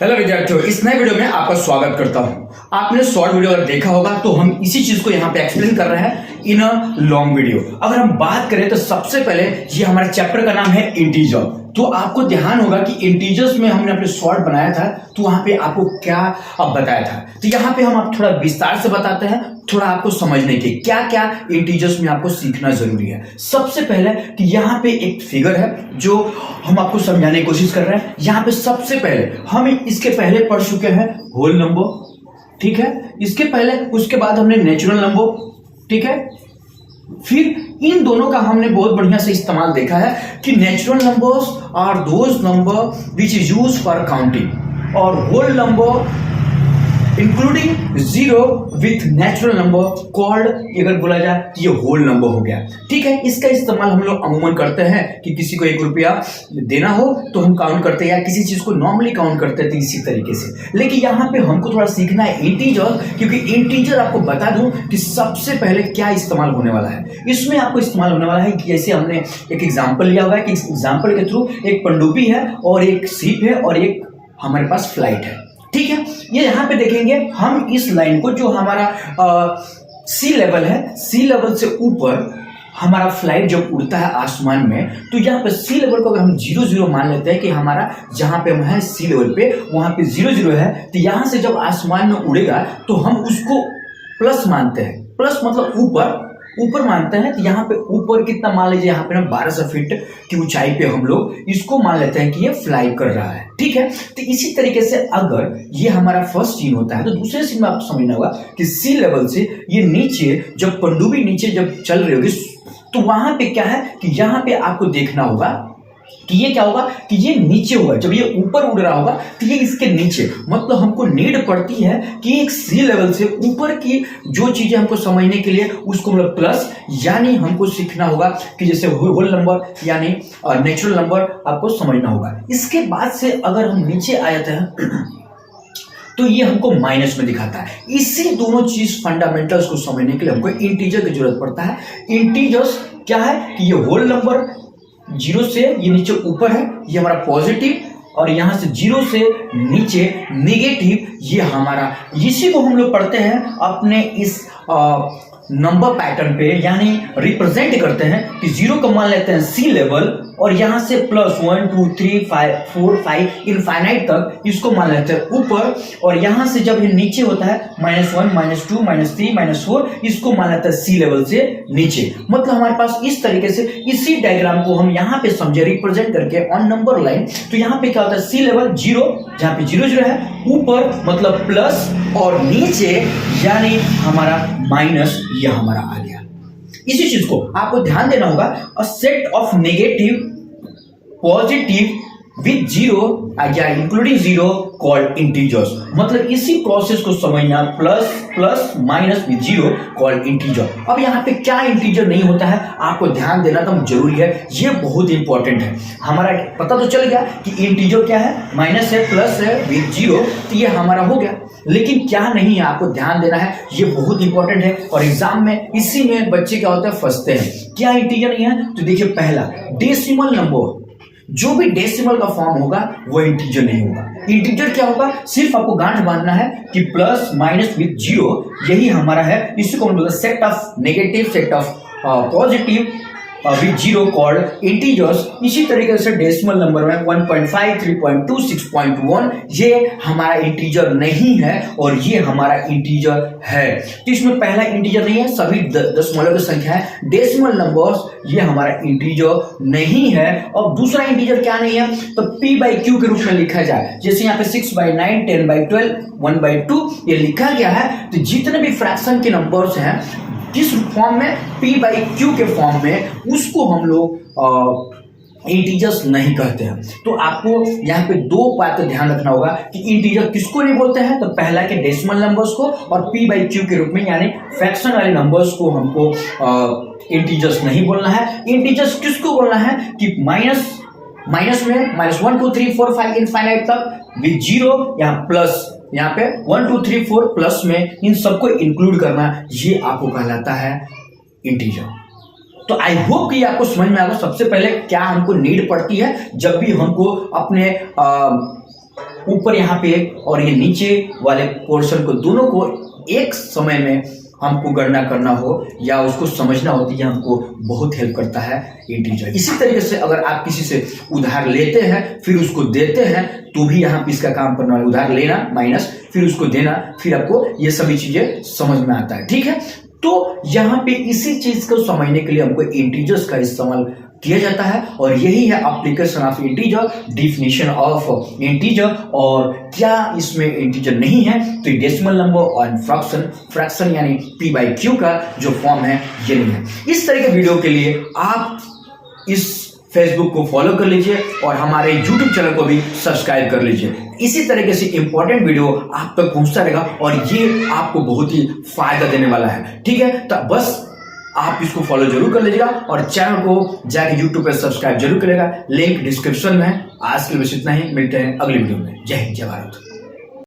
Hello विद्यार्थियों, इस नए वीडियो में आपका स्वागत करता हूं। आपने शॉर्ट वीडियो अगर देखा होगा तो हम इसी चीज को यहाँ पे एक्सप्लेन कर रहे हैं इन अ लॉन्ग वीडियो। अगर हम बात करें तो सबसे पहले ये हमारे चैप्टर का नाम है इंटीजर। तो आपको ध्यान होगा कि इंटीजर्स में हमने अपने शॉर्ट बनाया था, तो वहां पे आपको क्या अब बताया था। तो यहाँ पे हम आप थोड़ा विस्तार से बताते हैं, थोड़ा आपको समझने के क्या क्या इंटीजर्स में आपको सीखना जरूरी है। सबसे पहले कि यहाँ पे एक फिगर है जो हम आपको समझाने की कोशिश कर रहे हैं। यहाँ पे सबसे पहले हम इसके पहले पढ़ चुके हैं होल नंबर, ठीक है। इसके पहले उसके बाद हमने नेचुरल नंबर, ठीक है। फिर इन दोनों का हमने बहुत बढ़िया से इस्तेमाल देखा है कि natural numbers are those number which is used for counting, और whole number including zero with natural number called, अगर बोला जाए तो ये होल नंबर हो गया, ठीक है। इसका इस्तेमाल हम लोग अमूमन करते हैं कि किसी को 1 रुपया देना हो तो हम काउंट करते हैं, या किसी चीज को नॉर्मली काउंट करते हैं इसी तरीके से। लेकिन यहाँ पे हमको थोड़ा सीखना है इंटीजर, क्योंकि इंटीजर आपको बता दूं कि सबसे पहले क्या इस्तेमाल होने वाला है। इसमें आपको इस्तेमाल होने वाला है कि जैसे हमने एक एग्जाम्पल लिया हुआ है कि इस एग्जाम्पल के थ्रू एक पनडुब्बी है और एक शिप है और एक हमारे पास फ्लाइट है, ठीक है। ये यहाँ पे देखेंगे हम इस लाइन को, जो हमारा सी लेवल है, सी लेवल से ऊपर हमारा फ्लाइट जब उड़ता है आसमान में, तो यहाँ पे सी लेवल को अगर हम 0 0 मान लेते हैं कि हमारा जहां पे हम है सी लेवल पे वहां पे 0 0 है, तो यहां से जब आसमान में उड़ेगा तो हम उसको प्लस मानते हैं। प्लस मतलब ऊपर ऊपर मानते हैं। तो यहाँ पे ऊपर कितना मान लीजिए, यहाँ पे ना 1200 फीट की ऊंचाई पे हम लोग इसको मान लेते हैं कि ये फ्लाई कर रहा है, ठीक है। तो इसी तरीके से अगर ये हमारा फर्स्ट सीन होता है तो दूसरे सीन में आपको समझना होगा कि सी लेवल से ये नीचे, जब पनडुब्बी नीचे जब चल रही होगी तो वहां पे क्या है कि यहाँ पे आपको देखना होगा कि ये क्या होगा कि ये नीचे होगा। जब ये ऊपर उड़ रहा होगा तो ये इसके नीचे, मतलब हमको नीड पड़ती है कि एक सी लेवल से ऊपर की जो चीजें हमको समझने के लिए उसको मतलब प्लस, यानी हमको सीखना होगा कि जैसे होल नंबर यानी नेचुरल नंबर आपको समझना होगा। इसके बाद से अगर हम नीचे आ जाते हैं तो ये हमको माइनस में दिखाता है। इसी दोनों चीज फंडामेंटल्स को समझने के लिए हमको इंटीजर की जरूरत पड़ता है। इंटीजर्स क्या है कि ये होल नंबर 0 से ये नीचे ऊपर है, ये हमारा पॉजिटिव, और यहां से 0 से नीचे नेगेटिव, ये हमारा, इसी को हम लोग पढ़ते हैं अपने इस नंबर पैटर्न पे, यानी रिप्रेजेंट करते हैं कि 0 को मान लेते हैं सी लेवल, और यहां से प्लस 1 2 3 5 4 5 इनफाइनाइट तक इसको मान लेते हैं ऊपर, और यहां से जब ये नीचे होता है -1 -2 -3 -4 इसको मान लेते हैं सी लेवल से नीचे। मतलब हमारे पास इस तरीके से इसी डायग्राम को हम यहाँ पे समझे रिप्रेजेंट करके ऑन नंबर लाइन। तो यहाँ पे क्या होता है, सी लेवल 0, जहां पे 0 0 है, ऊपर मतलब प्लस, और नीचे यानी हमारा माइनस, ये हमारा आ गया। इसी चीज को आपको ध्यान देना होगा। A set of negative positive with 0 या इंक्लूडिंग 0 कॉल्ड इंटीजर्स। मतलब इसी प्रोसेस को समझना, plus plus minus with 0 called integer. अब यहाँ पे क्या इंटीजर नहीं होता है आपको ध्यान देना तो जरूरी है, ये बहुत इंपॉर्टेंट है। हमारा पता तो चल गया कि इंटीजर क्या है, माइनस है प्लस है विथ 0, तो ये हमारा हो गया। लेकिन क्या नहीं है आपको ध्यान देना है, ये बहुत इंपॉर्टेंट है, और एग्जाम में इसी में बच्चे क्या होता है फंसते हैं। क्या इंटीजर नहीं है, तो देखिए पहला डेसिमल नंबर, जो भी डेसिमल का फॉर्म होगा वो इंटीजर नहीं होगा। इंटीजर क्या होगा, सिर्फ आपको गांठ बांधना है कि प्लस माइनस विथ 0, यही हमारा है। इसी को हम बोलते हैं set of negative, set of positive with 0 called integers. इसी तरीके से डेसिमल नंबर में 1.5 3.2 6.1 ये हमारा इंटीजर नहीं है, और ये हमारा इंटीजर है। तो इसमें पहला इंटीजर नहीं है, सभी दशमलव की संख्या है। डेसिमल नंबर्स ये हमारा इंटीजर नहीं है। और दूसरा इंटीजर क्या नहीं है, तो p/q के रूप में लिखा जाए। जैसे यहाँ पे 6/9 10/12 1/2 ये लिखा गया है। तो जितने भी फ्रैक्शन के नंबर्स हैं किस फॉर्म में, p/q के फॉर्म में, उसको हम लोग इंटीजर्स नहीं कहते हैं। तो आपको यहाँ पे 2 बात ध्यान रखना होगा कि इंटीजर किसको नहीं बोलते हैं, तो पहला के डेसिमल नंबर्स को, और p/q के रूप में यानी फ्रैक्शन वाले नंबर्स को हमको इंटीजर्स नहीं बोलना है। इंटीजर्स किसको बोलना है कि माइनस में -1 2 3 4 5 इनफाइनाइट तक विथ 0, यहाँ प्लस, यहाँ पे 1 2 3 4 प्लस में इन सबको इंक्लूड करना, ये आपको कहलाता है इंटीजर। तो आई होप कि आपको समझ में आएगा सबसे पहले क्या हमको नीड पड़ती है जब भी हमको अपने ऊपर यहाँ पे और ये नीचे वाले पोर्शन को दोनों को एक समय में हमको गणना करना हो या उसको समझना हो तो ये हमको बहुत हेल्प करता है इंटीजर। इसी तरीके से अगर आप किसी से उधार लेते हैं फिर उसको देते हैं तो भी यहाँ पे इसका काम करना है, उधार लेना माइनस फिर उसको देना, फिर आपको ये सभी चीजें समझ में आता है। ठीक है, तो यहाँ पे इसी चीज को समझने के लिए हमको इंटीजर्स का इस्तेमाल किया जाता है और यही है application of integer, definition of integer. और क्या इसमें इंटीजर नहीं है तो डेसिमल नंबर और फ्रैक्शन यानी p/q का जो फॉर्म है ये नहीं है। इस तरह के वीडियो के लिए आप इस फेसबुक को फॉलो कर लीजिए और हमारे यूट्यूब चैनल को भी सब्सक्राइब कर लीजिए। इसी तरीके से इंपॉर्टेंट वीडियो आप तक पहुंचता रहेगा और ये आपको बहुत ही फायदा देने वाला है। ठीक है, तो बस आप इसको फॉलो जरूर कर लीजिएगा और चैनल को जाके यूट्यूब पर सब्सक्राइब जरूर करेगा, लिंक डिस्क्रिप्शन में है। आज के लिए बस इतना ही, मिलते हैं अगली वीडियो में। जय हिंद, जय भारत।